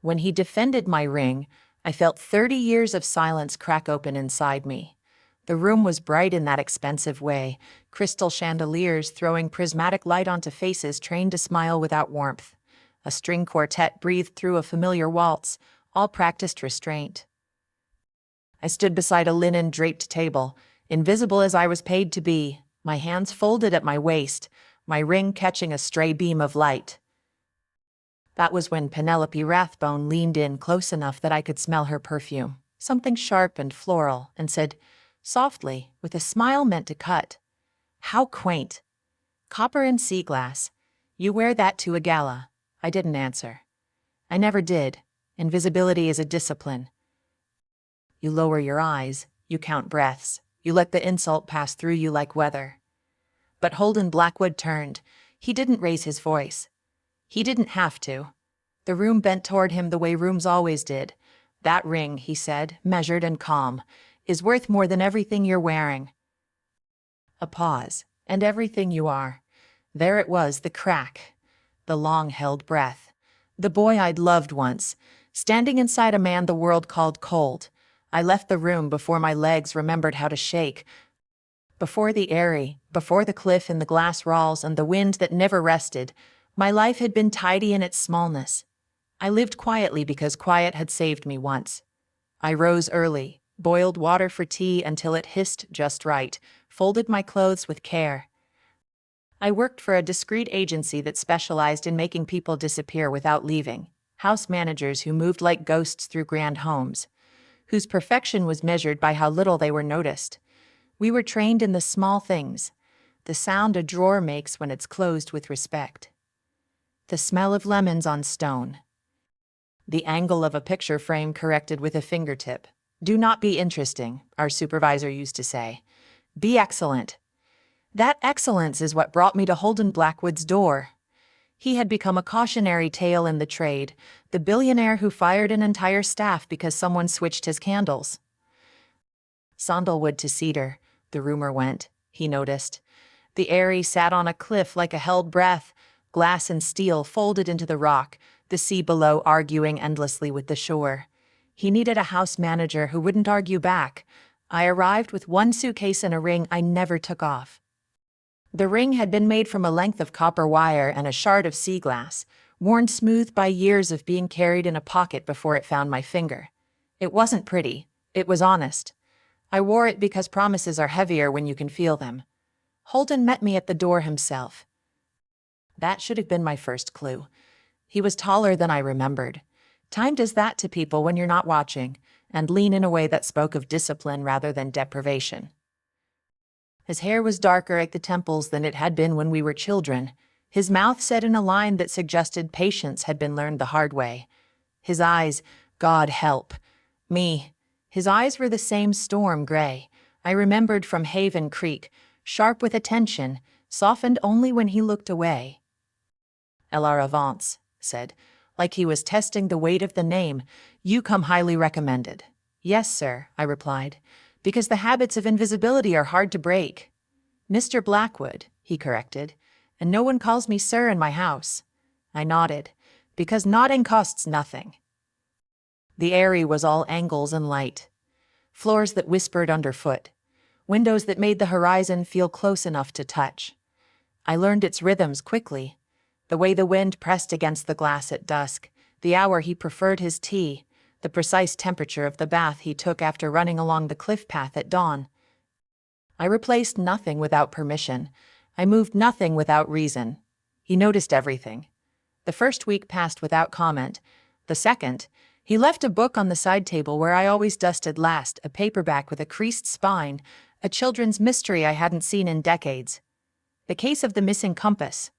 When he defended my ring, I felt 30 years of silence crack open inside me. The room was bright in that expensive way, crystal chandeliers throwing prismatic light onto faces trained to smile without warmth. A string quartet breathed through a familiar waltz, all practiced restraint. I stood beside a linen-draped table, invisible as I was paid to be, my hands folded at my waist, my ring catching a stray beam of light. That was when Penelope Rathbone leaned in close enough that I could smell her perfume, something sharp and floral, and said, softly, with a smile meant to cut, "How quaint! Copper and sea glass. You wear that to a gala." I didn't answer. I never did. Invisibility is a discipline. You lower your eyes, you count breaths, you let the insult pass through you like weather. But Holden Blackwood turned. He didn't raise his voice. He didn't have to. The room bent toward him the way rooms always did. "That ring," he said, measured and calm, "is worth more than everything you're wearing." A pause, and everything you are. There it was, the crack, the long-held breath. The boy I'd loved once, standing inside a man the world called cold. I left the room before my legs remembered how to shake, before the airy, before the cliff in the glass walls and the wind that never rested. My life had been tidy in its smallness. I lived quietly because quiet had saved me once. I rose early, boiled water for tea until it hissed just right, folded my clothes with care. I worked for a discreet agency that specialized in making people disappear without leaving, house managers who moved like ghosts through grand homes, whose perfection was measured by how little they were noticed. We were trained in the small things, the sound a drawer makes when it's closed with respect, the smell of lemons on stone, the angle of a picture frame corrected with a fingertip. "Do not be interesting," our supervisor used to say. "Be excellent." That excellence is what brought me to Holden Blackwood's door. He had become a cautionary tale in the trade, the billionaire who fired an entire staff because someone switched his candles. Sandalwood to cedar, the rumor went, he noticed. The Eyrie sat on a cliff like a held breath, glass and steel folded into the rock, the sea below arguing endlessly with the shore. He needed a house manager who wouldn't argue back. I arrived with one suitcase and a ring I never took off. The ring had been made from a length of copper wire and a shard of sea glass, worn smooth by years of being carried in a pocket before it found my finger. It wasn't pretty. It was honest. I wore it because promises are heavier when you can feel them. Holden met me at the door himself. That should have been my first clue. He was taller than I remembered. Time does that to people when you're not watching, and lean in a way that spoke of discipline rather than deprivation. His hair was darker at the temples than it had been when we were children. His mouth set in a line that suggested patience had been learned the hard way. His eyes, God help me. His eyes were the same storm gray I remembered from Haven Creek, sharp with attention, softened only when he looked away. "La Avance," said, like he was testing the weight of the name. "You come highly recommended." "Yes, sir," I replied, "because the habits of invisibility are hard to break." "Mr. Blackwood," he corrected, "and no one calls me sir in my house." I nodded, because nodding costs nothing. The Eyrie was all angles and light. Floors that whispered underfoot. Windows that made the horizon feel close enough to touch. I learned its rhythms quickly. The way the wind pressed against the glass at dusk, the hour he preferred his tea, the precise temperature of the bath he took after running along the cliff path at dawn. I replaced nothing without permission. I moved nothing without reason. He noticed everything. The first week passed without comment. The second, he left a book on the side table where I always dusted last, a paperback with a creased spine, a children's mystery I hadn't seen in decades. The Case of the Missing Compass.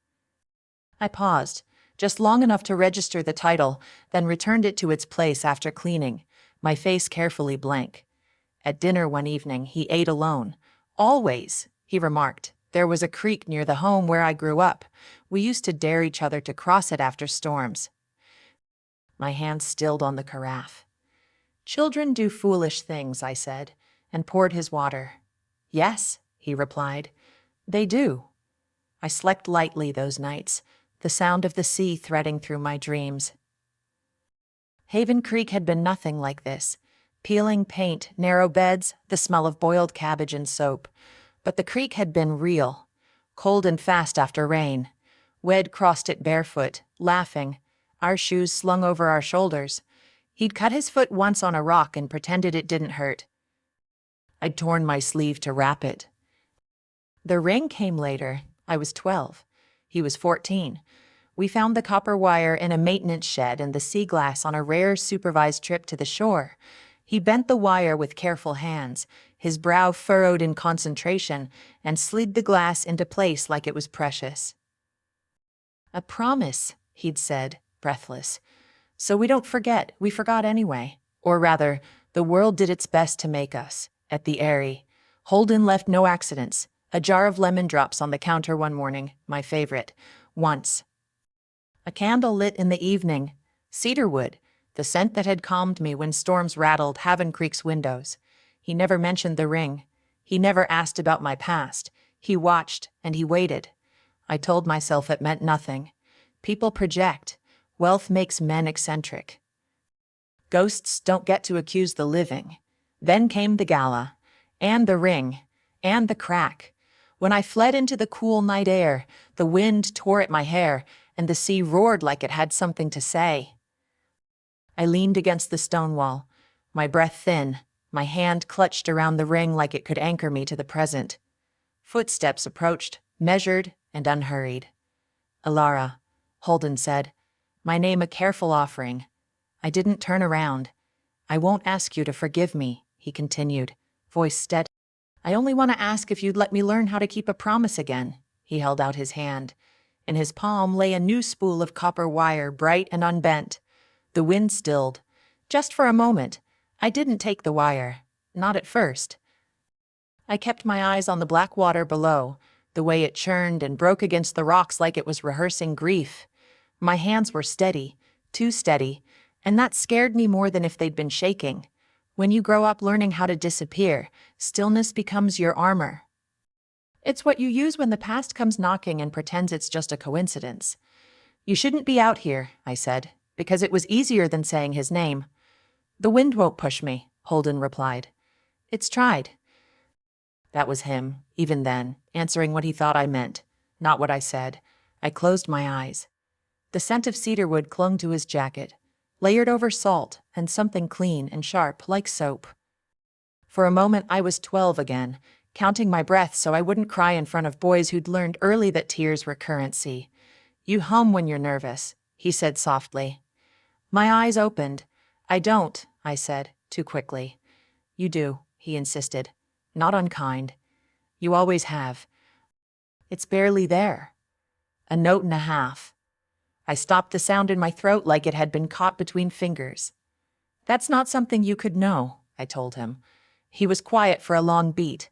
I paused, just long enough to register the title, then returned it to its place after cleaning, my face carefully blank. At dinner one evening, he ate alone. "Always," he remarked. "There was a creek near the home where I grew up. We used to dare each other to cross it after storms." My hand stilled on the carafe. "Children do foolish things," I said, and poured his water. "Yes," he replied, "they do." I slept lightly those nights, the sound of the sea threading through my dreams. Haven Creek had been nothing like this. Peeling paint, narrow beds, the smell of boiled cabbage and soap. But the creek had been real. Cold and fast after rain. Wed crossed it barefoot, laughing, our shoes slung over our shoulders. He'd cut his foot once on a rock and pretended it didn't hurt. I'd torn my sleeve to wrap it. The ring came later. I was 12. He was 14. We found the copper wire in a maintenance shed and the sea glass on a rare supervised trip to the shore. He bent the wire with careful hands, his brow furrowed in concentration, and slid the glass into place like it was precious. "A promise," he'd said, breathless. "So we don't forget. We forgot anyway. Or rather, the world did its best to make us." At the Airy, Holden left no accidents. A jar of lemon drops on the counter one morning, my favorite. Once. A candle lit in the evening. Cedarwood, the scent that had calmed me when storms rattled Haven Creek's windows. He never mentioned the ring. He never asked about my past. He watched, and he waited. I told myself it meant nothing. People project. Wealth makes men eccentric. Ghosts don't get to accuse the living. Then came the gala, and the ring, and the crack. When I fled into the cool night air, the wind tore at my hair, and the sea roared like it had something to say. I leaned against the stone wall, my breath thin, my hand clutched around the ring like it could anchor me to the present. Footsteps approached, measured and unhurried. "Alara," Holden said, my name a careful offering. I didn't turn around. "I won't ask you to forgive me," he continued, voice steady. "I only want to ask if you'd let me learn how to keep a promise again." He held out his hand. In his palm lay a new spool of copper wire, bright and unbent. The wind stilled. Just for a moment. I didn't take the wire. Not at first. I kept my eyes on the black water below, the way it churned and broke against the rocks like it was rehearsing grief. My hands were steady, too steady, and that scared me more than if they'd been shaking. When you grow up learning how to disappear, stillness becomes your armor. It's what you use when the past comes knocking and pretends it's just a coincidence. "You shouldn't be out here," I said, because it was easier than saying his name. "The wind won't push me," Holden replied. "It's tried." That was him, even then, answering what he thought I meant, not what I said. I closed my eyes. The scent of cedarwood clung to his jacket, layered over salt and something clean and sharp like soap. For a moment I was 12 again, counting my breath so I wouldn't cry in front of boys who'd learned early that tears were currency. "You hum when you're nervous," he said softly. My eyes opened. "I don't," I said, too quickly. "You do," he insisted. "Not unkind. You always have. It's barely there. A note and a half." I stopped the sound in my throat like it had been caught between fingers. "That's not something you could know," I told him. He was quiet for a long beat.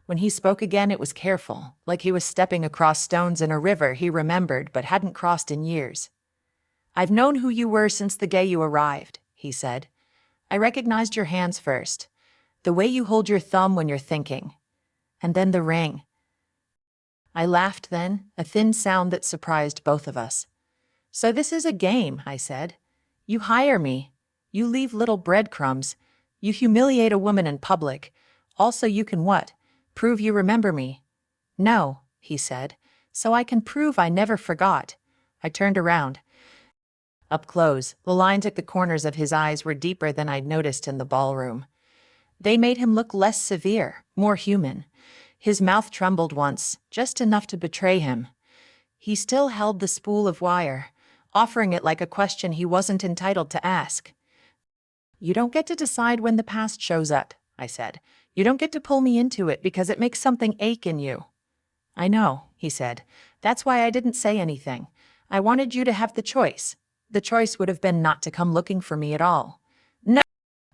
When he spoke again, it was careful, like he was stepping across stones in a river he remembered but hadn't crossed in years. "I've known who you were since the day you arrived," he said. "I recognized your hands first, the way you hold your thumb when you're thinking. And then the ring." I laughed then, a thin sound that surprised both of us. "So this is a game," I said. "You hire me. You leave little breadcrumbs. You humiliate a woman in public. Also you can what? Prove you remember me." "No," he said, "so I can prove I never forgot." I turned around. Up close, the lines at the corners of his eyes were deeper than I'd noticed in the ballroom. They made him look less severe, more human. His mouth trembled once, just enough to betray him. He still held the spool of wire, offering it like a question he wasn't entitled to ask. "You don't get to decide when the past shows up," I said. "You don't get to pull me into it because it makes something ache in you." "I know," he said. "That's why I didn't say anything. I wanted you to have the choice. The choice would have been not to come looking for me at all." "No,"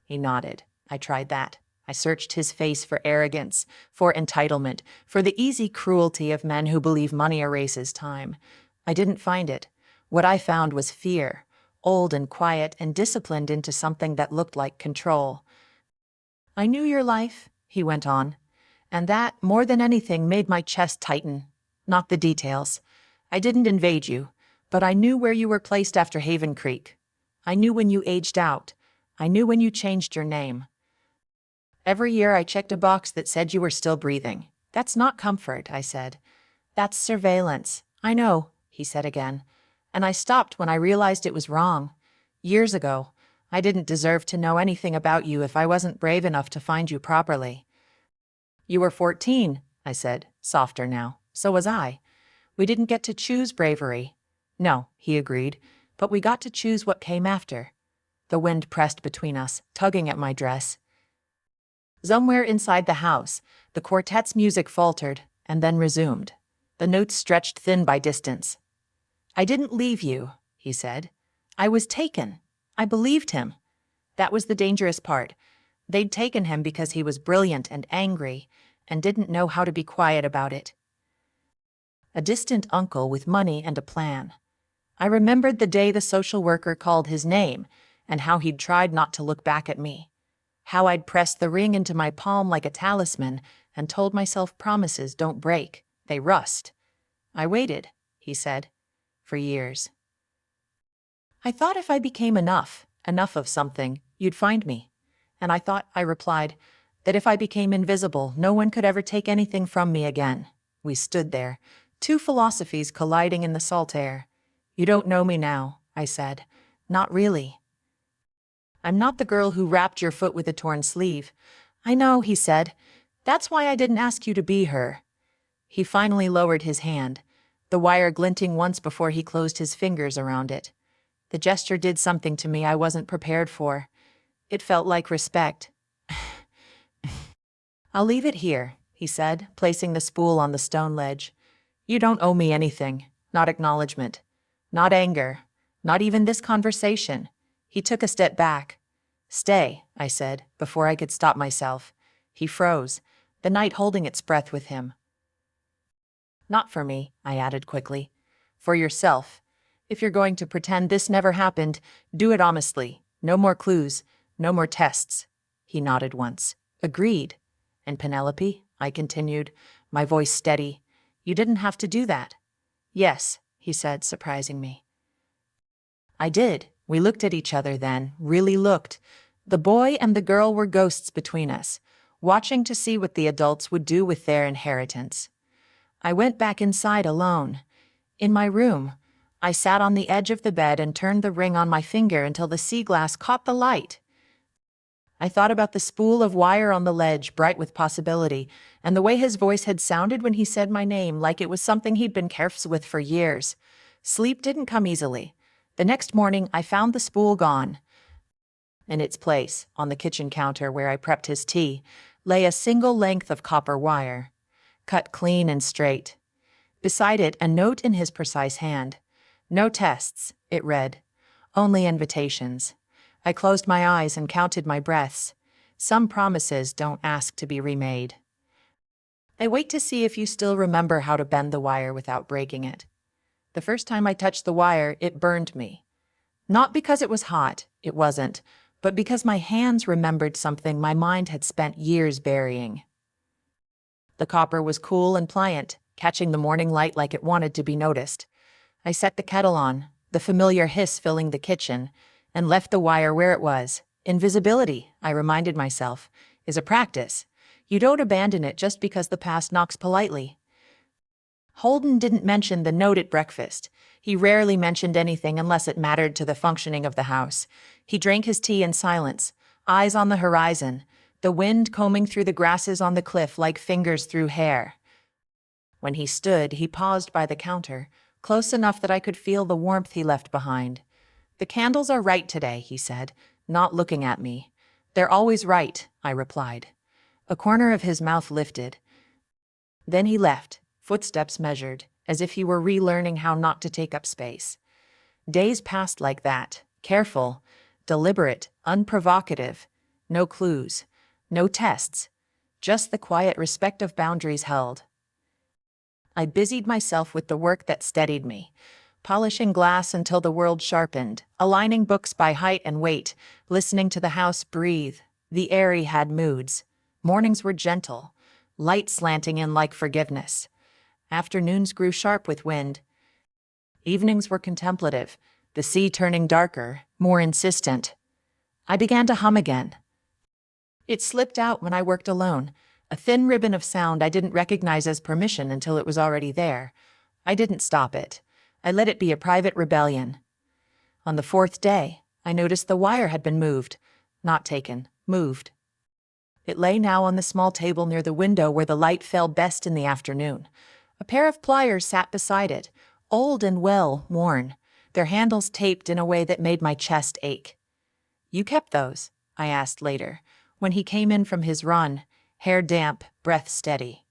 he nodded. I tried that. I searched his face for arrogance, for entitlement, for the easy cruelty of men who believe money erases time. I didn't find it. What I found was fear, old and quiet and disciplined into something that looked like control. "I knew your life," he went on, "and that, more than anything, made my chest tighten. Not the details. I didn't invade you, but I knew where you were placed after Haven Creek. I knew when you aged out. I knew when you changed your name. Every year I checked a box that said you were still breathing. That's not comfort, I said. That's surveillance. I know, he said again. And I stopped when I realized it was wrong. Years ago, I didn't deserve to know anything about you if I wasn't brave enough to find you properly. You were 14, I said, softer now. So was I. We didn't get to choose bravery. No, he agreed, but we got to choose what came after. The wind pressed between us, tugging at my dress. Somewhere inside the house, the quartet's music faltered and then resumed. The notes stretched thin by distance. I didn't leave you, he said. I was taken. I believed him. That was the dangerous part. They'd taken him because he was brilliant and angry and didn't know how to be quiet about it. A distant uncle with money and a plan. I remembered the day the social worker called his name and how he'd tried not to look back at me. How I'd pressed the ring into my palm like a talisman and told myself promises don't break, they rust. I waited, he said, for years. I thought if I became enough of something, you'd find me. And I replied, that if I became invisible, no one could ever take anything from me again. We stood there, two philosophies colliding in the salt air. You don't know me now, I said. Not really. I'm not the girl who wrapped your foot with a torn sleeve. I know, he said. That's why I didn't ask you to be her. He finally lowered his hand, the wire glinting once before he closed his fingers around it. The gesture did something to me I wasn't prepared for. It felt like respect. I'll leave it here, he said, placing the spool on the stone ledge. You don't owe me anything, not acknowledgement, not anger, not even this conversation. He took a step back. Stay, I said, before I could stop myself. He froze, the night holding its breath with him. Not for me, I added quickly. For yourself. If you're going to pretend this never happened, do it honestly. No more clues, no more tests. He nodded once. Agreed. And Penelope, I continued, my voice steady, you didn't have to do that. Yes, he said, surprising me. I did. We looked at each other then, really looked. The boy and the girl were ghosts between us, watching to see what the adults would do with their inheritance. I went back inside alone. In my room, I sat on the edge of the bed and turned the ring on my finger until the sea glass caught the light. I thought about the spool of wire on the ledge, bright with possibility, and the way his voice had sounded when he said my name, like it was something he'd been careful with for years. Sleep didn't come easily. The next morning, I found the spool gone. In its place, on the kitchen counter where I prepped his tea, lay a single length of copper wire, cut clean and straight. Beside it, a note in his precise hand. No tests, it read. Only invitations. I closed my eyes and counted my breaths. Some promises don't ask to be remade. They wait to see if you still remember how to bend the wire without breaking it. The first time I touched the wire, it burned me. Not because it was hot, it wasn't, but because my hands remembered something my mind had spent years burying. The copper was cool and pliant, catching the morning light like it wanted to be noticed. I set the kettle on, the familiar hiss filling the kitchen, and left the wire where it was. Invisibility, I reminded myself, is a practice. You don't abandon it just because the past knocks politely. Holden didn't mention the note at breakfast. He rarely mentioned anything unless it mattered to the functioning of the house. He drank his tea in silence, eyes on the horizon, the wind combing through the grasses on the cliff like fingers through hair. When he stood, he paused by the counter, close enough that I could feel the warmth he left behind. The candles are right today, he said, not looking at me. They're always right, I replied. A corner of his mouth lifted. Then he left, footsteps measured, as if he were relearning how not to take up space. Days passed like that, careful, deliberate, unprovocative. No clues, no tests, just the quiet respect of boundaries held. I busied myself with the work that steadied me, polishing glass until the world sharpened, aligning books by height and weight, listening to the house breathe. The airy had moods. Mornings were gentle, light slanting in like forgiveness. Afternoons grew sharp with wind. Evenings were contemplative, the sea turning darker, more insistent. I began to hum again. It slipped out when I worked alone, a thin ribbon of sound I didn't recognize as permission until it was already there. I didn't stop it. I let it be a private rebellion. On the fourth day, I noticed the wire had been moved. Not taken, moved. It lay now on the small table near the window where the light fell best in the afternoon. A pair of pliers sat beside it, old and well worn, their handles taped in a way that made my chest ache. "You kept those?" I asked later, when he came in from his run, hair damp, breath steady.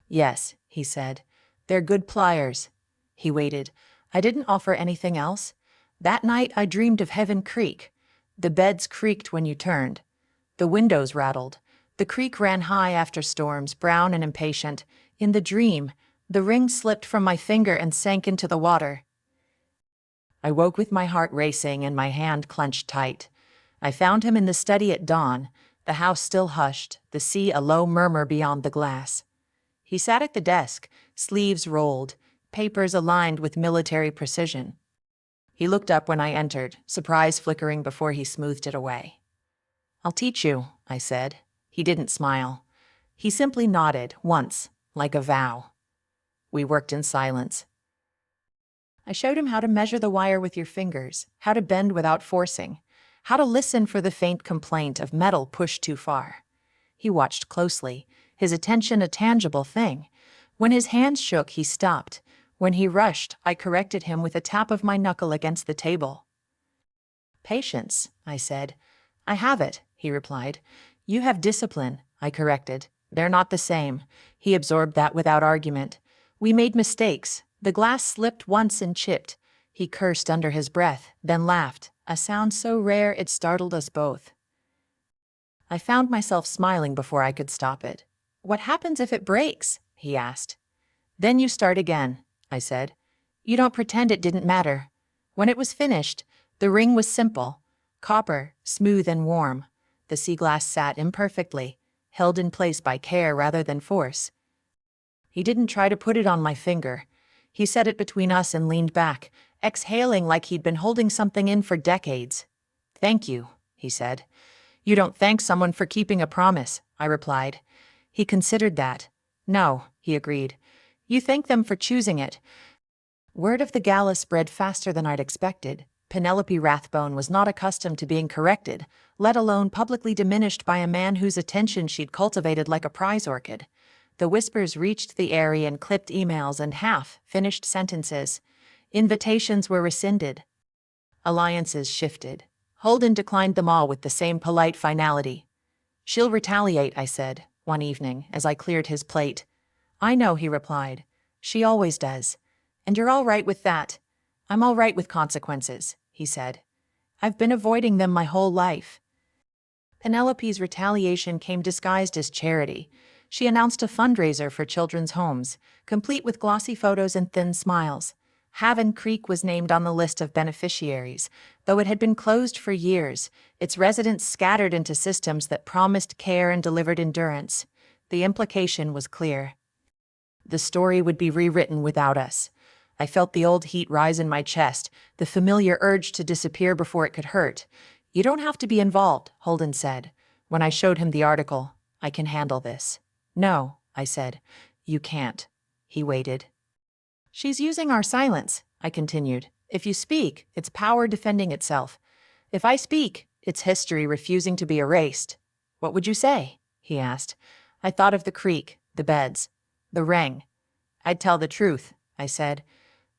"Yes," he said. "They're good pliers." He waited. I didn't offer anything else. That night I dreamed of Heaven Creek. The beds creaked when you turned. The windows rattled. The creek ran high after storms, brown and impatient. In the dream, the ring slipped from my finger and sank into the water. I woke with my heart racing and my hand clenched tight. I found him in the study at dawn, the house still hushed, the sea a low murmur beyond the glass. He sat at the desk, sleeves rolled, papers aligned with military precision. He looked up when I entered, surprise flickering before he smoothed it away. "I'll teach you," I said. He didn't smile. He simply nodded, once, like a vow. We worked in silence. I showed him how to measure the wire with your fingers, how to bend without forcing, how to listen for the faint complaint of metal pushed too far. He watched closely, his attention a tangible thing. When his hands shook, he stopped. When he rushed, I corrected him with a tap of my knuckle against the table. "Patience," I said. "I have it," he replied. "You have discipline," I corrected. "They're not the same." He absorbed that without argument. We made mistakes. The glass slipped once and chipped. He cursed under his breath, then laughed, a sound so rare it startled us both. I found myself smiling before I could stop it. "What happens if it breaks?" he asked. "Then you start again," I said. "You don't pretend it didn't matter." When it was finished, the ring was simple, copper, smooth and warm. The sea glass sat imperfectly, held in place by care rather than force. He didn't try to put it on my finger. He set it between us and leaned back, exhaling like he'd been holding something in for decades. "Thank you," he said. "You don't thank someone for keeping a promise," I replied. He considered that. "No," he agreed. "You thank them for choosing it." Word of the gala spread faster than I'd expected. Penelope Rathbone was not accustomed to being corrected, let alone publicly diminished by a man whose attention she'd cultivated like a prize orchid. The whispers reached the airy and clipped emails and half-finished sentences. Invitations were rescinded. Alliances shifted. Holden declined them all with the same polite finality. "She'll retaliate," I said, one evening, as I cleared his plate. "I know," he replied. "She always does. And you're all right with that." "I'm all right with consequences," he said. "I've been avoiding them my whole life." Penelope's retaliation came disguised as charity. She announced a fundraiser for children's homes, complete with glossy photos and thin smiles. Haven Creek was named on the list of beneficiaries, though it had been closed for years, its residents scattered into systems that promised care and delivered endurance. The implication was clear. The story would be rewritten without us. I felt the old heat rise in my chest, the familiar urge to disappear before it could hurt. "You don't have to be involved," Holden said. When I showed him the article, "I can handle this." "No," I said. "You can't." He waited. "She's using our silence," I continued. "If you speak, it's power defending itself. If I speak, it's history refusing to be erased." "What would you say?" he asked. I thought of the creek, the beds, the ring. "I'd tell the truth," I said,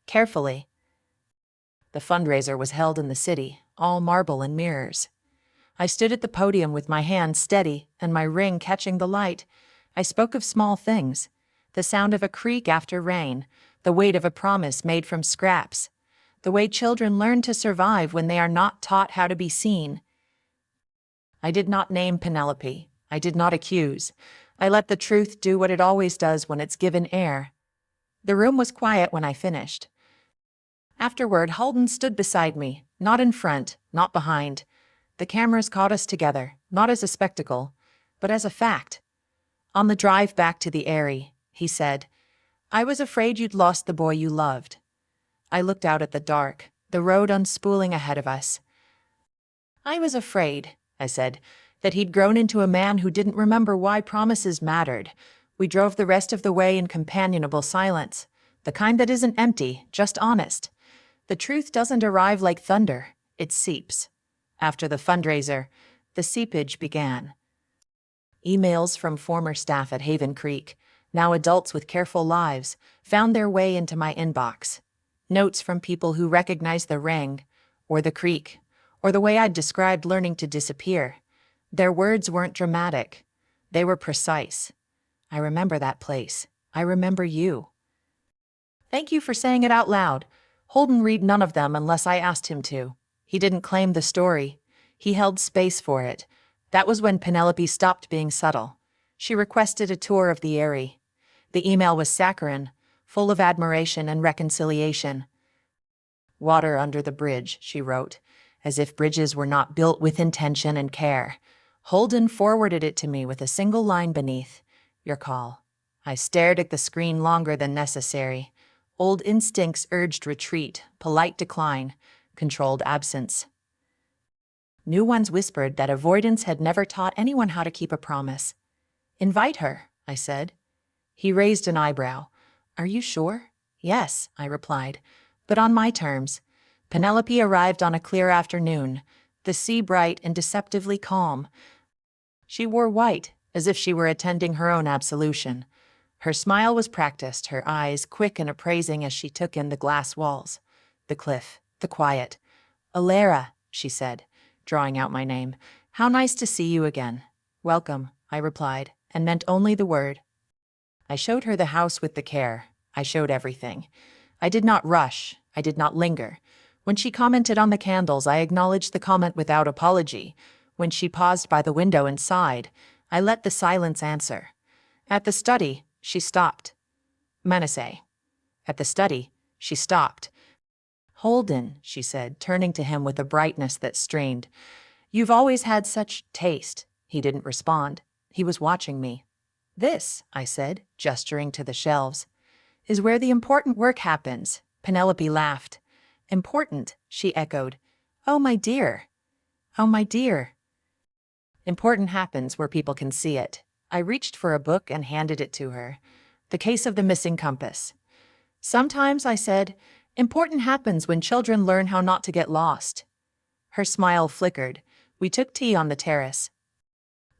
carefully. The fundraiser was held in the city, all marble and mirrors. I stood at the podium with my hand steady and my ring catching the light. I spoke of small things, the sound of a creek after rain, the weight of a promise made from scraps, the way children learn to survive when they are not taught how to be seen. I did not name Penelope. I did not accuse. I let the truth do what it always does when it's given air. The room was quiet when I finished. Afterward, Holden stood beside me, not in front, not behind. The cameras caught us together, not as a spectacle, but as a fact. On the drive back to the Eyrie, he said, "I was afraid you'd lost the boy you loved." I looked out at the dark, the road unspooling ahead of us. I was afraid, I said, that he'd grown into a man who didn't remember why promises mattered. We drove the rest of the way in companionable silence, the kind that isn't empty, just honest. The truth doesn't arrive like thunder, it seeps. After the fundraiser, the seepage began. Emails from former staff at Haven Creek, now adults with careful lives, found their way into my inbox. Notes from people who recognized the ring, or the creek, or the way I'd described learning to disappear. Their words weren't dramatic. They were precise. I remember that place. I remember you. Thank you for saying it out loud. Holden read none of them unless I asked him to. He didn't claim the story. He held space for it. That was when Penelope stopped being subtle. She requested a tour of the Eyrie. The email was saccharine, full of admiration and reconciliation. Water under the bridge, she wrote, as if bridges were not built with intention and care. Holden forwarded it to me with a single line beneath, your call. I stared at the screen longer than necessary. Old instincts urged retreat, polite decline, controlled absence. New ones whispered that avoidance had never taught anyone how to keep a promise. Invite her, I said. He raised an eyebrow. Are you sure? Yes, I replied, but on my terms. Penelope arrived on a clear afternoon, the sea bright and deceptively calm. She wore white, as if she were attending her own absolution. Her smile was practiced, her eyes quick and appraising as she took in the glass walls, the cliff, the quiet. Alara, she said, drawing out my name. How nice to see you again. Welcome, I replied, and meant only the word. I showed her the house with the care. I showed everything. I did not rush. I did not linger. When she commented on the candles, I acknowledged the comment without apology. When she paused by the window and sighed, I let the silence answer. At the study, she stopped. Menacee. At the study, she stopped. Holden, she said, turning to him with a brightness that strained. You've always had such taste. He didn't respond. He was watching me. This, I said, gesturing to the shelves, is where the important work happens. Penelope laughed. Important, she echoed. Oh, my dear. Oh, my dear. Important happens where people can see it. I reached for a book and handed it to her. The Case of the Missing Compass. Sometimes, I said, important happens when children learn how not to get lost. Her smile flickered. We took tea on the terrace.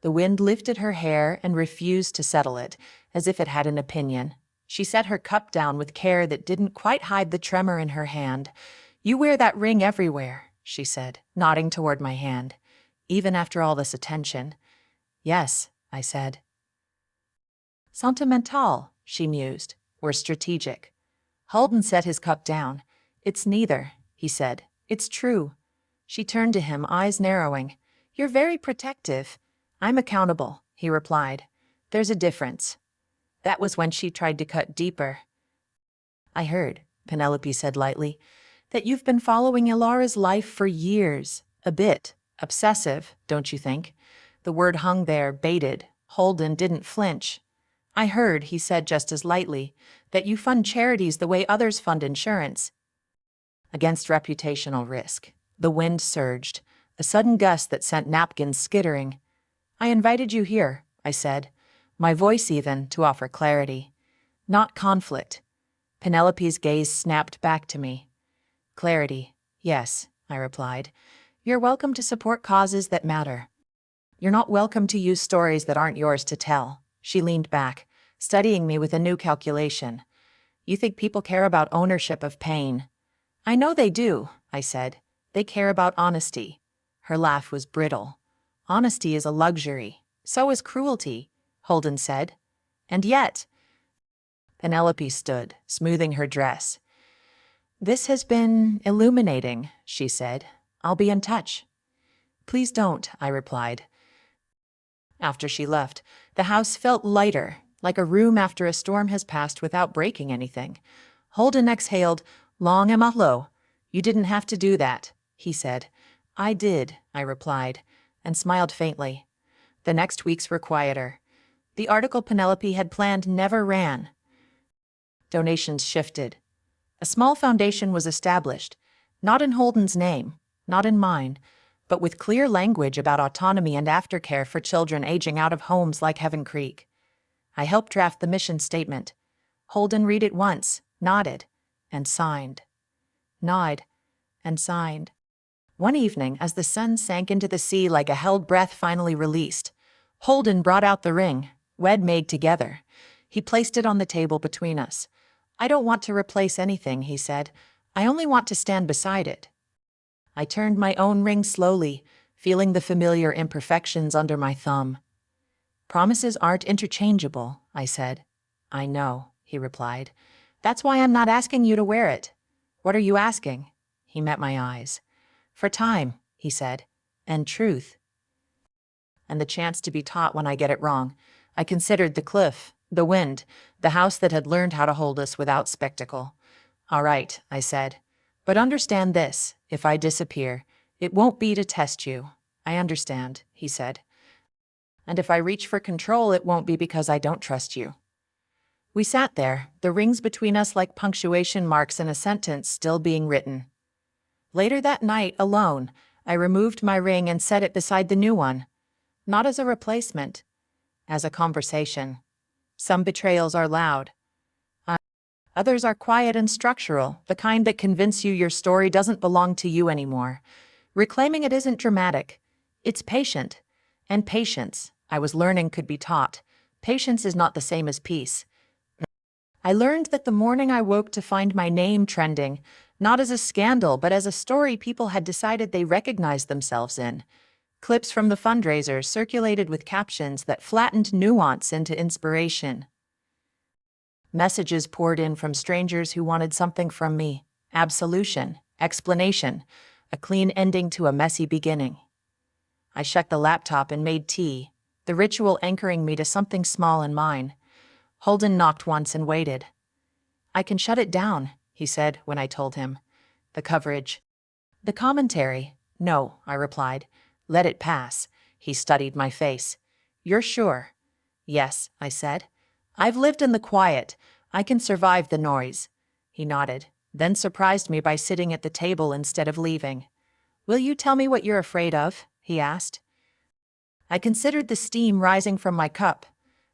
The wind lifted her hair and refused to settle it, as if it had an opinion. She set her cup down with care that didn't quite hide the tremor in her hand. You wear that ring everywhere, she said, nodding toward my hand. Even after all this attention. Yes, I said. Sentimental, she mused, or strategic. Holden set his cup down. It's neither, he said. It's true. She turned to him, eyes narrowing. You're very protective. I'm accountable, he replied. There's a difference. That was when she tried to cut deeper. I heard, Penelope said lightly, that you've been following Alara's life for years. A bit. Obsessive, don't you think? The word hung there, baited. Holden didn't flinch. I heard, he said just as lightly, that you fund charities the way others fund insurance. Against reputational risk. The wind surged, a sudden gust that sent napkins skittering. I invited you here, I said, my voice even, to offer clarity. Not conflict. Penelope's gaze snapped back to me. Clarity, yes, I replied. You're welcome to support causes that matter. You're not welcome to use stories that aren't yours to tell. She leaned back, studying me with a new calculation. You think people care about ownership of pain. I know they do, I said. They care about honesty. Her laugh was brittle. Honesty is a luxury. So is cruelty, Holden said. And yet... Penelope stood, smoothing her dress. This has been illuminating, she said. I'll be in touch. Please don't, I replied. After she left, the house felt lighter, like a room after a storm has passed without breaking anything. Holden exhaled, long and mahlo. You didn't have to do that, he said. I did, I replied, and smiled faintly. The next weeks were quieter. The article Penelope had planned never ran. Donations shifted. A small foundation was established. Not in Holden's name, not in mine, but with clear language about autonomy and aftercare for children aging out of homes like Heaven Creek. I helped draft the mission statement. Holden read it once, nodded, and signed. Nod, and signed. One evening, as the sun sank into the sea like a held breath finally released, Holden brought out the ring, wed made together. He placed it on the table between us. I don't want to replace anything, he said. I only want to stand beside it. I turned my own ring slowly, feeling the familiar imperfections under my thumb. Promises aren't interchangeable, I said. I know, he replied. That's why I'm not asking you to wear it. What are you asking? He met my eyes. For time, he said, and truth. And the chance to be taught when I get it wrong. I considered the cliff, the wind, the house that had learned how to hold us without spectacle. All right, I said. But understand this, if I disappear, it won't be to test you. I understand, he said. And if I reach for control, it won't be because I don't trust you. We sat there, the rings between us like punctuation marks in a sentence still being written. Later that night, alone, I removed my ring and set it beside the new one. Not as a replacement, as a conversation. Some betrayals are loud. Others are quiet and structural, the kind that convince you your story doesn't belong to you anymore. Reclaiming it isn't dramatic. It's patient. And patience, I was learning, could be taught. Patience is not the same as peace. I learned that the morning I woke to find my name trending, not as a scandal, but as a story people had decided they recognized themselves in. Clips from the fundraisers circulated with captions that flattened nuance into inspiration. Messages poured in from strangers who wanted something from me. Absolution, explanation, a clean ending to a messy beginning. I shut the laptop and made tea, the ritual anchoring me to something small in mine. Holden knocked once and waited. I can shut it down, he said when I told him. The coverage. The commentary. No, I replied. Let it pass. He studied my face. You're sure? Yes, I said. I've lived in the quiet. I can survive the noise. He nodded, then surprised me by sitting at the table instead of leaving. Will you tell me what you're afraid of? He asked. I considered the steam rising from my cup.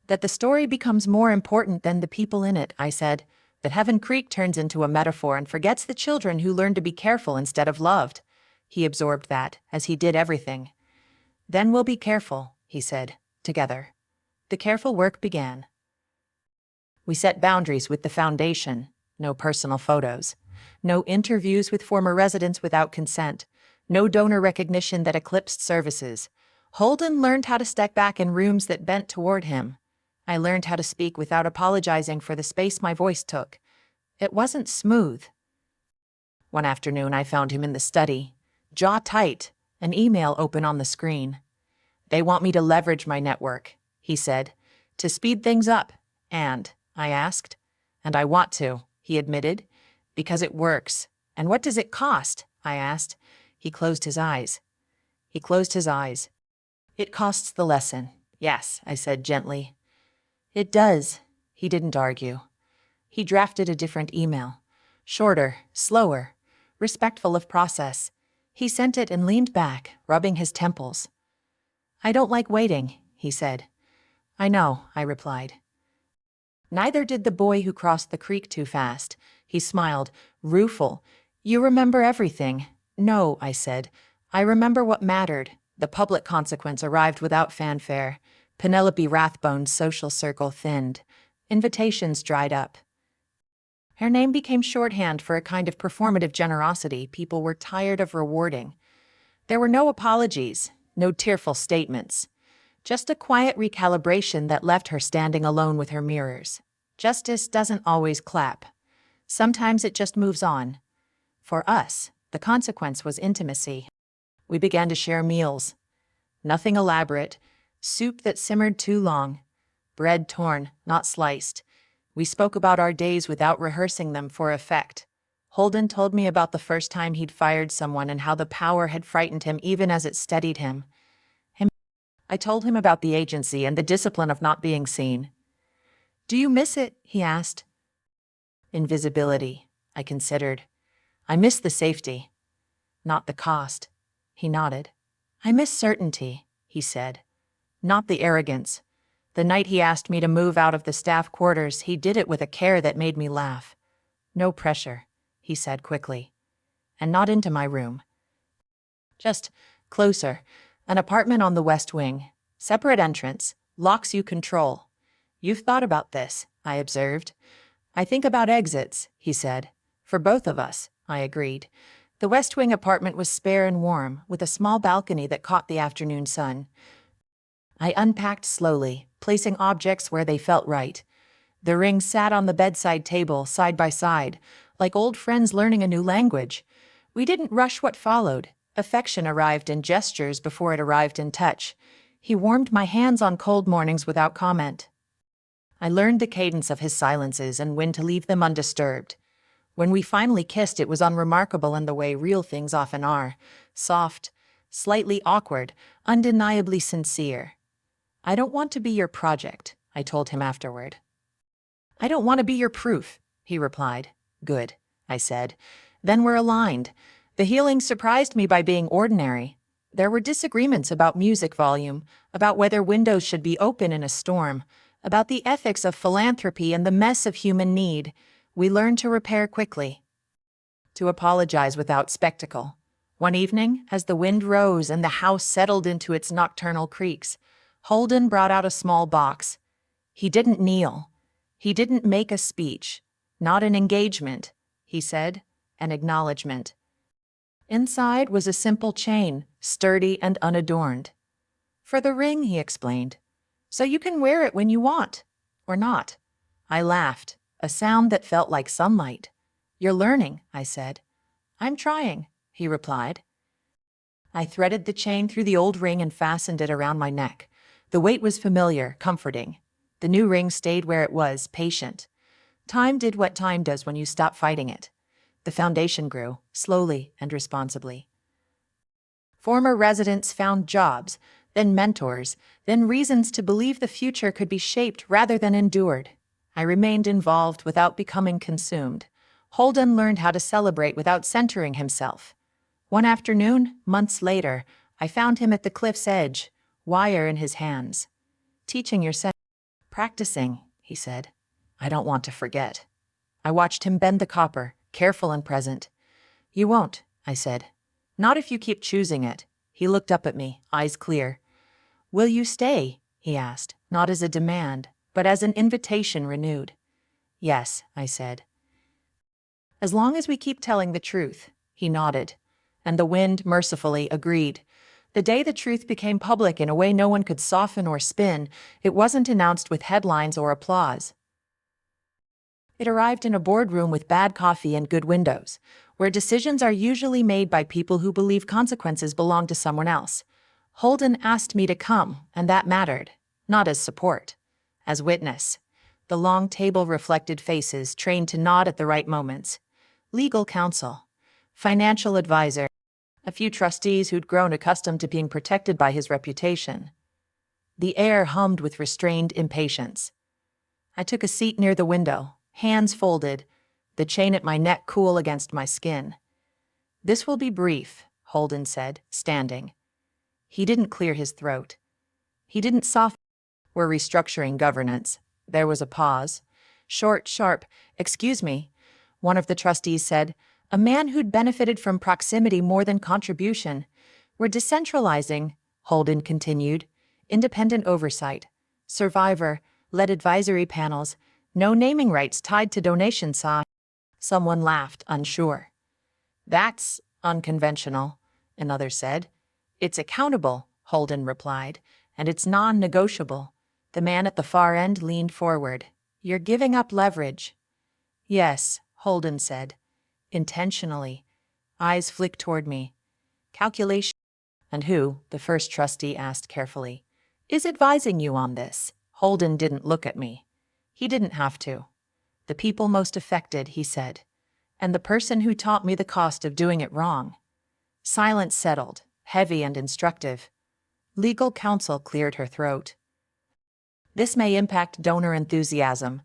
That the story becomes more important than the people in it, I said. That Heaven Creek turns into a metaphor and forgets the children who learn to be careful instead of loved. He absorbed that, as he did everything. Then we'll be careful, he said, together. The careful work began. We set boundaries with the foundation. No personal photos. No interviews with former residents without consent. No donor recognition that eclipsed services. Holden learned how to step back in rooms that bent toward him. I learned how to speak without apologizing for the space my voice took. It wasn't smooth. One afternoon, I found him in the study, jaw tight, an email open on the screen. They want me to leverage my network, he said, to speed things up. And, I asked. And I want to, he admitted, because it works. And what does it cost? I asked. He closed his eyes. It costs the lesson. Yes, I said gently. It does. He didn't argue. He drafted a different email. Shorter, slower, respectful of process. He sent it and leaned back, rubbing his temples. I don't like waiting, he said. I know, I replied. Neither did the boy who crossed the creek too fast. He smiled, rueful. You remember everything. No, I said. I remember what mattered. The public consequence arrived without fanfare. Penelope Rathbone's social circle thinned. Invitations dried up. Her name became shorthand for a kind of performative generosity people were tired of rewarding. There were no apologies, no tearful statements. Just a quiet recalibration that left her standing alone with her mirrors. Justice doesn't always clap. Sometimes it just moves on. For us, the consequence was intimacy. We began to share meals. Nothing elaborate. Soup that simmered too long. Bread torn, not sliced. We spoke about our days without rehearsing them for effect. Holden told me about the first time he'd fired someone and how the power had frightened him even as it steadied him. I told him about the agency and the discipline of not being seen. Do you miss it? He asked. Invisibility, I considered. I miss the safety, not the cost. He nodded. I miss certainty, he said. Not the arrogance. The night he asked me to move out of the staff quarters, he did it with a care that made me laugh. No pressure, he said quickly. And not into my room. Just closer. An apartment on the west wing. Separate entrance. Locks you control. You've thought about this, I observed. I think about exits, he said. For both of us, I agreed. The west wing apartment was spare and warm, with a small balcony that caught the afternoon sun. I unpacked slowly, placing objects where they felt right. The ring sat on the bedside table, side by side, like old friends learning a new language. We didn't rush what followed. Affection arrived in gestures before it arrived in touch. He warmed my hands on cold mornings without comment. I learned the cadence of his silences and when to leave them undisturbed. When we finally kissed, it was unremarkable in the way real things often are. Soft, slightly awkward, undeniably sincere. I don't want to be your project, I told him afterward. I don't want to be your proof, he replied. Good, I said. Then we're aligned. The healing surprised me by being ordinary. There were disagreements about music volume, about whether windows should be open in a storm, about the ethics of philanthropy and the mess of human need. We learned to repair quickly, to apologize without spectacle. One evening, as the wind rose and the house settled into its nocturnal creaks, Holden brought out a small box. He didn't kneel. He didn't make a speech. Not an engagement, he said, an acknowledgement. Inside was a simple chain, sturdy and unadorned. For the ring, he explained. So you can wear it when you want, or not. I laughed, a sound that felt like sunlight. You're learning, I said. I'm trying, he replied. I threaded the chain through the old ring and fastened it around my neck. The weight was familiar, comforting. The new ring stayed where it was, patient. Time did what time does when you stop fighting it. The foundation grew, slowly and responsibly. Former residents found jobs, then mentors, then reasons to believe the future could be shaped rather than endured. I remained involved without becoming consumed. Holden learned how to celebrate without centering himself. One afternoon, months later, I found him at the cliff's edge, wire in his hands. Teaching yourself. Practicing, he said. I don't want to forget. I watched him bend the copper, careful and present. You won't, I said. Not if you keep choosing it. He looked up at me, eyes clear. Will you stay? He asked, not as a demand, but as an invitation renewed. Yes, I said. As long as we keep telling the truth, he nodded, and the wind mercifully agreed. The day the truth became public in a way no one could soften or spin, it wasn't announced with headlines or applause. It arrived in a boardroom with bad coffee and good windows, where decisions are usually made by people who believe consequences belong to someone else. Holden asked me to come, and that mattered, not as support, as witness. The long table reflected faces trained to nod at the right moments. Legal counsel, financial advisor, a few trustees who'd grown accustomed to being protected by his reputation. The air hummed with restrained impatience. I took a seat near the window, hands folded, the chain at my neck cool against my skin. This will be brief, Holden said, standing. He didn't clear his throat. He didn't soften. We're restructuring governance. There was a pause. Short, sharp, excuse me, one of the trustees said, a man who'd benefited from proximity more than contribution. We're decentralizing, Holden continued. Independent oversight. Survivor-led advisory panels. No naming rights tied to donation size. Someone laughed, unsure. That's unconventional, another said. It's accountable, Holden replied, and it's non-negotiable. The man at the far end leaned forward. You're giving up leverage. Yes, Holden said. Intentionally. Eyes flicked toward me. Calculation. And who, the first trustee asked carefully, is advising you on this? Holden didn't look at me. He didn't have to. The people most affected, he said. And the person who taught me the cost of doing it wrong. Silence settled, heavy and instructive. Legal counsel cleared her throat. This may impact donor enthusiasm.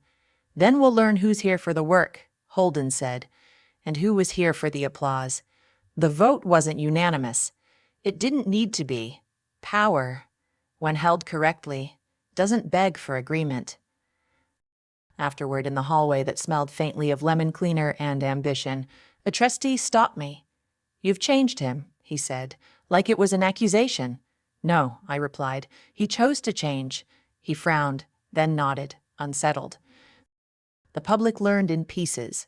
Then we'll learn who's here for the work, Holden said, and who was here for the applause. The vote wasn't unanimous. It didn't need to be. Power, when held correctly, doesn't beg for agreement. Afterward, in the hallway that smelled faintly of lemon cleaner and ambition, a trustee stopped me. "You've changed him," he said, like it was an accusation. "No," I replied. "He chose to change." He frowned, then nodded, unsettled. The public learned in pieces.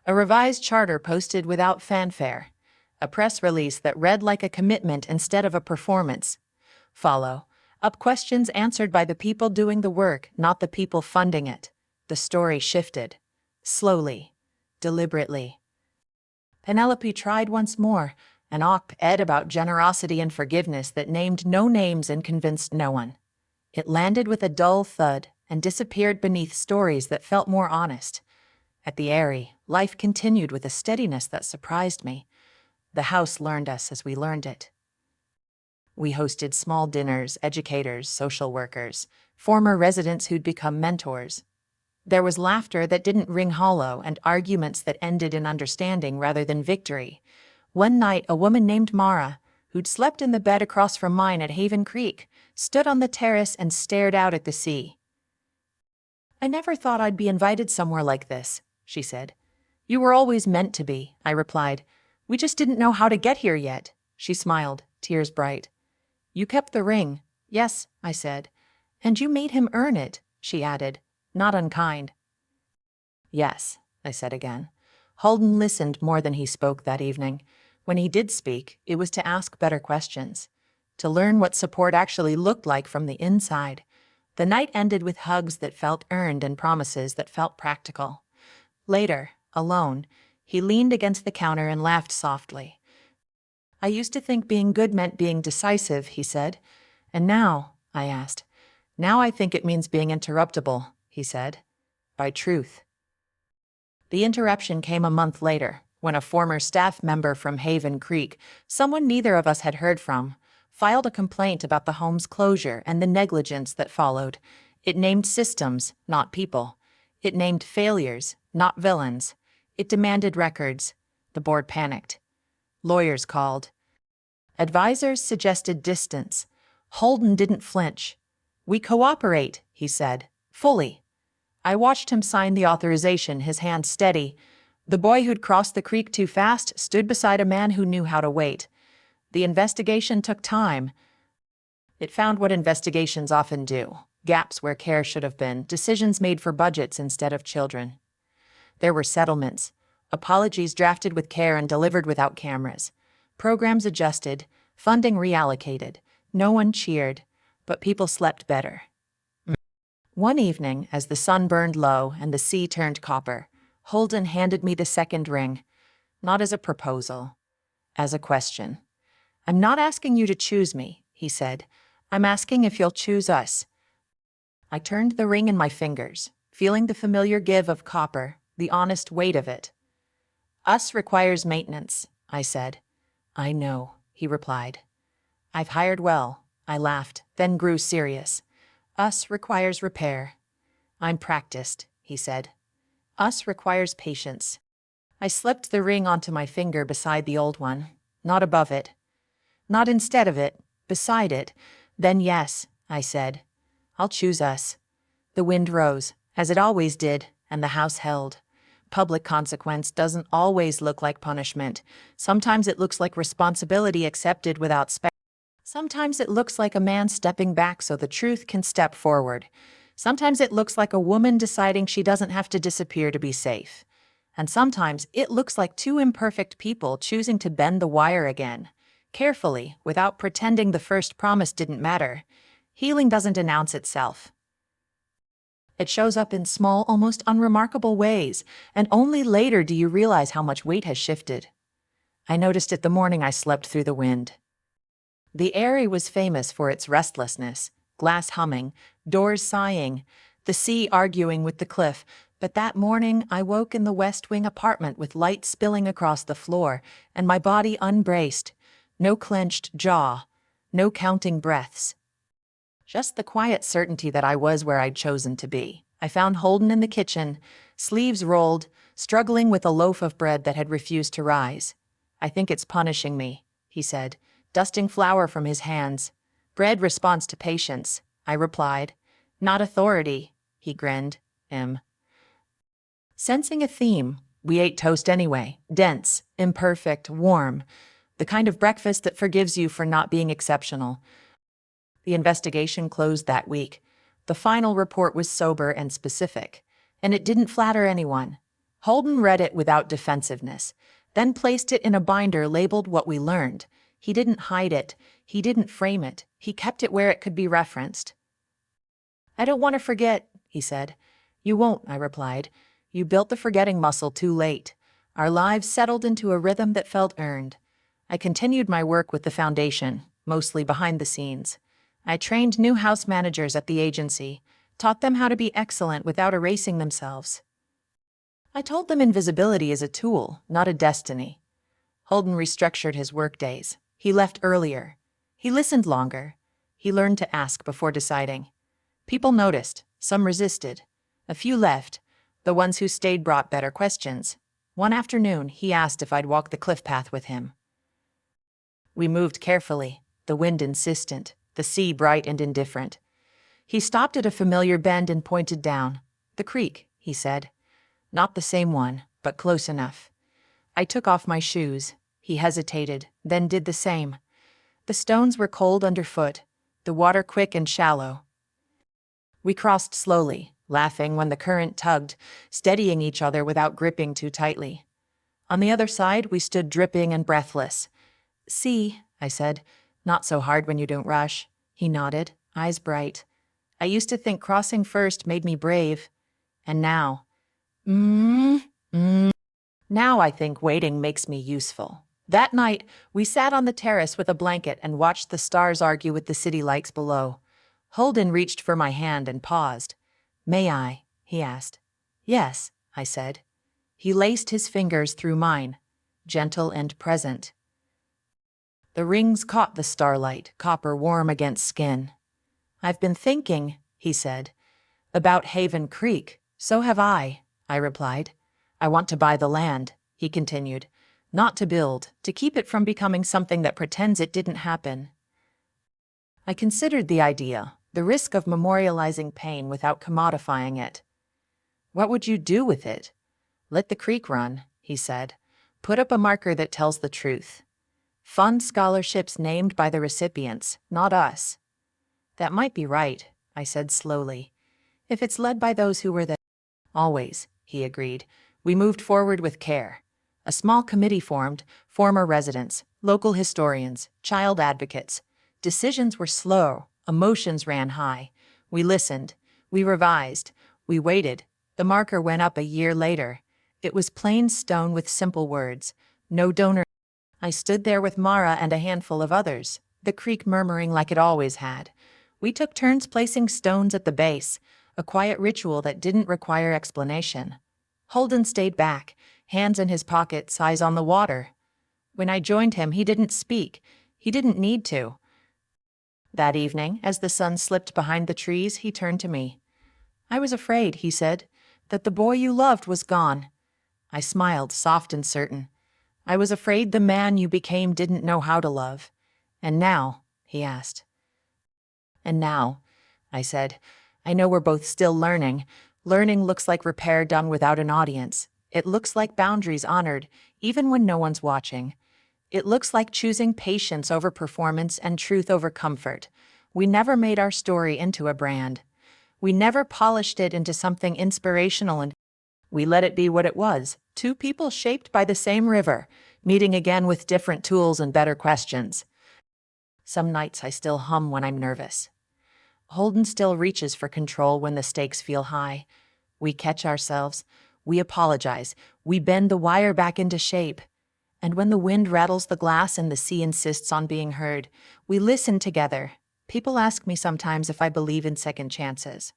A revised charter posted without fanfare. A press release that read like a commitment instead of a performance. Follow up questions answered by the people doing the work, not the people funding it. The story shifted. Slowly. Deliberately. Penelope tried once more, an op-ed about generosity and forgiveness that named no names and convinced no one. It landed with a dull thud and disappeared beneath stories that felt more honest. At the Airy, life continued with a steadiness that surprised me. The house learned us as we learned it. We hosted small dinners, educators, social workers, former residents who'd become mentors. There was laughter that didn't ring hollow and arguments that ended in understanding rather than victory. One night, a woman named Mara, who'd slept in the bed across from mine at Haven Creek, stood on the terrace and stared out at the sea. "I never thought I'd be invited somewhere like this," she said. "You were always meant to be," I replied. "We just didn't know how to get here yet." She smiled, tears bright. "You kept the ring." "Yes," I said. "And you made him earn it," she added, not unkind. "Yes," I said again. Holden listened more than he spoke that evening. When he did speak, it was to ask better questions, to learn what support actually looked like from the inside. The night ended with hugs that felt earned and promises that felt practical. Later, alone, he leaned against the counter and laughed softly. "I used to think being good meant being decisive," he said. "And now," I asked. "Now I think it means being interruptible," he said. "By truth." The interruption came a month later, when a former staff member from Haven Creek, someone neither of us had heard from, filed a complaint about the home's closure and the negligence that followed. It named systems, not people. It named failures, not villains. It demanded records. The board panicked. Lawyers called. Advisors suggested distance. Holden didn't flinch. "We cooperate," he said, "fully." I watched him sign the authorization, his hand steady. The boy who'd crossed the creek too fast stood beside a man who knew how to wait. The investigation took time. It found what investigations often do: gaps where care should have been, decisions made for budgets instead of children. There were settlements, apologies drafted with care and delivered without cameras, programs adjusted, funding reallocated. No one cheered, but people slept better. One evening, as the sun burned low and the sea turned copper, Holden handed me the second ring, not as a proposal, as a question. "I'm not asking you to choose me," he said. "I'm asking if you'll choose us." I turned the ring in my fingers, feeling the familiar give of copper, the honest weight of it. "Us requires maintenance," I said. "I know," he replied. "I've hired well," I laughed, then grew serious. "Us requires repair." "I'm practiced," he said. "Us requires patience." I slipped the ring onto my finger beside the old one, not above it, not instead of it, beside it. "Then yes," I said. "I'll choose us." The wind rose, as it always did, and the house held. Public consequence doesn't always look like punishment. Sometimes it looks like responsibility accepted without Sometimes it looks like a man stepping back so the truth can step forward. Sometimes it looks like a woman deciding she doesn't have to disappear to be safe. And sometimes it looks like two imperfect people choosing to bend the wire again, carefully, without pretending the first promise didn't matter. Healing doesn't announce itself. It shows up in small, almost unremarkable ways, and only later do you realize how much weight has shifted. I noticed it the morning I slept through the wind. The Airy was famous for its restlessness, glass humming, doors sighing, the sea arguing with the cliff, but that morning I woke in the West Wing apartment with light spilling across the floor and my body unbraced, no clenched jaw, no counting breaths. Just the quiet certainty that I was where I'd chosen to be. I found Holden in the kitchen, sleeves rolled, struggling with a loaf of bread that had refused to rise. I think it's punishing me, he said, dusting flour from his hands. Bread responds to patience, I replied. Not authority, he grinned. Sensing a theme, we ate toast anyway, dense, imperfect, warm, the kind of breakfast that forgives you for not being exceptional. The investigation closed that week. The final report was sober and specific, and it didn't flatter anyone. Holden read it without defensiveness, then placed it in a binder labeled what we learned. He didn't hide it. He didn't frame it. He kept it where it could be referenced. I don't want to forget, he said. You won't, I replied. You built the forgetting muscle too late. Our lives settled into a rhythm that felt earned. I continued my work with the foundation, mostly behind the scenes. I trained new house managers at the agency, taught them how to be excellent without erasing themselves. I told them invisibility is a tool, not a destiny. Holden restructured his workdays. He left earlier. He listened longer. He learned to ask before deciding. People noticed. Some resisted. A few left. The ones who stayed brought better questions. One afternoon, he asked if I'd walk the cliff path with him. We moved carefully, the wind insistent, the sea bright and indifferent. He stopped at a familiar bend and pointed down. The creek, he said. Not the same one, but close enough. I took off my shoes. He hesitated, then did the same. The stones were cold underfoot, the water quick and shallow. We crossed slowly, laughing when the current tugged, steadying each other without gripping too tightly. On the other side, we stood dripping and breathless. See, I said, not so hard when you don't rush. He nodded, eyes bright. I used to think crossing first made me brave. And now, now I think waiting makes me useful. That night, we sat on the terrace with a blanket and watched the stars argue with the city lights below. Holden reached for my hand and paused. May I? He asked. Yes, I said. He laced his fingers through mine, gentle and present. The rings caught the starlight, copper warm against skin. I've been thinking, he said, about Haven Creek. So have I replied. I want to buy the land, he continued. Not to build, to keep it from becoming something that pretends it didn't happen. I considered the idea, the risk of memorializing pain without commodifying it. What would you do with it? Let the creek run, he said. Put up a marker that tells the truth. Fund scholarships named by the recipients, not us. That might be right, I said slowly. If it's led by those who were there. Always, he agreed. We moved forward with care. A small committee formed, former residents, local historians, child advocates. Decisions were slow, emotions ran high. We listened, we revised, we waited. The marker went up a year later. It was plain stone with simple words. No donor. I stood there with Mara and a handful of others, the creek murmuring like it always had. We took turns placing stones at the base, a quiet ritual that didn't require explanation. Holden stayed back, hands in his pockets, eyes on the water. When I joined him, he didn't speak. He didn't need to. That evening, as the sun slipped behind the trees, he turned to me. I was afraid, he said, that the boy you loved was gone. I smiled, soft and certain. I was afraid the man you became didn't know how to love. And now, he asked. And now, I said, I know we're both still learning. Learning looks like repair done without an audience. It looks like boundaries honored, even when no one's watching. It looks like choosing patience over performance and truth over comfort. We never made our story into a brand. We never polished it into something inspirational, and we let it be what it was, two people shaped by the same river, meeting again with different tools and better questions. Some nights I still hum when I'm nervous. Holden still reaches for control when the stakes feel high. We catch ourselves, we apologize, we bend the wire back into shape. And when the wind rattles the glass and the sea insists on being heard, we listen together. People ask me sometimes if I believe in second chances.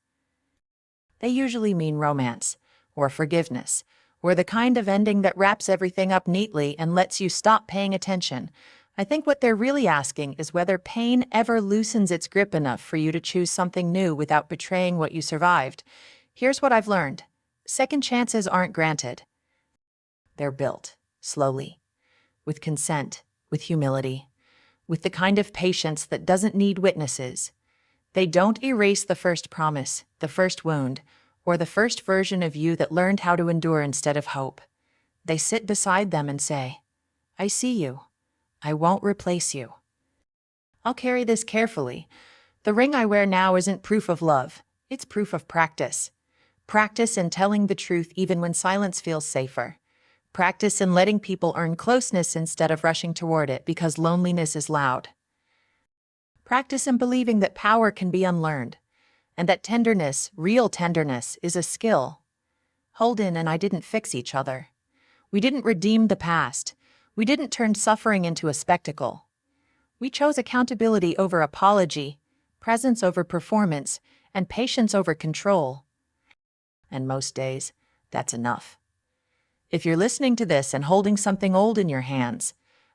They usually mean romance, or forgiveness, or the kind of ending that wraps everything up neatly and lets you stop paying attention. I think what they're really asking is whether pain ever loosens its grip enough for you to choose something new without betraying what you survived. Here's what I've learned. Second chances aren't granted. They're built, slowly. with consent, with humility, with the kind of patience that doesn't need witnesses. They don't erase the first promise, the first wound, or the first version of you that learned how to endure instead of hope. They sit beside them and say, I see you. I won't replace you. I'll carry this carefully. The ring I wear now isn't proof of love. It's proof of practice. Practice in telling the truth even when silence feels safer. Practice in letting people earn closeness instead of rushing toward it because loneliness is loud. Practice in believing that power can be unlearned, and that tenderness, real tenderness, is a skill. Holden and I didn't fix each other. We didn't redeem the past. We didn't turn suffering into a spectacle. We chose accountability over apology, presence over performance, and patience over control. And most days, that's enough. If you're listening to this and holding something old in your hands,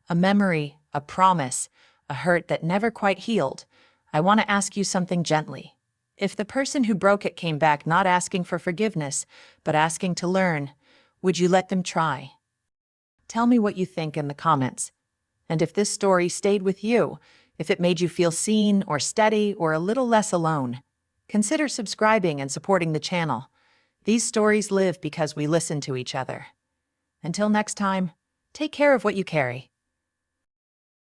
a memory, a promise, a hurt that never quite healed, I want to ask you something gently. If the person who broke it came back not asking for forgiveness, but asking to learn, would you let them try? Tell me what you think in the comments. And if this story stayed with you, if it made you feel seen or steady or a little less alone, consider subscribing and supporting the channel. These stories live because we listen to each other. Until next time, take care of what you carry.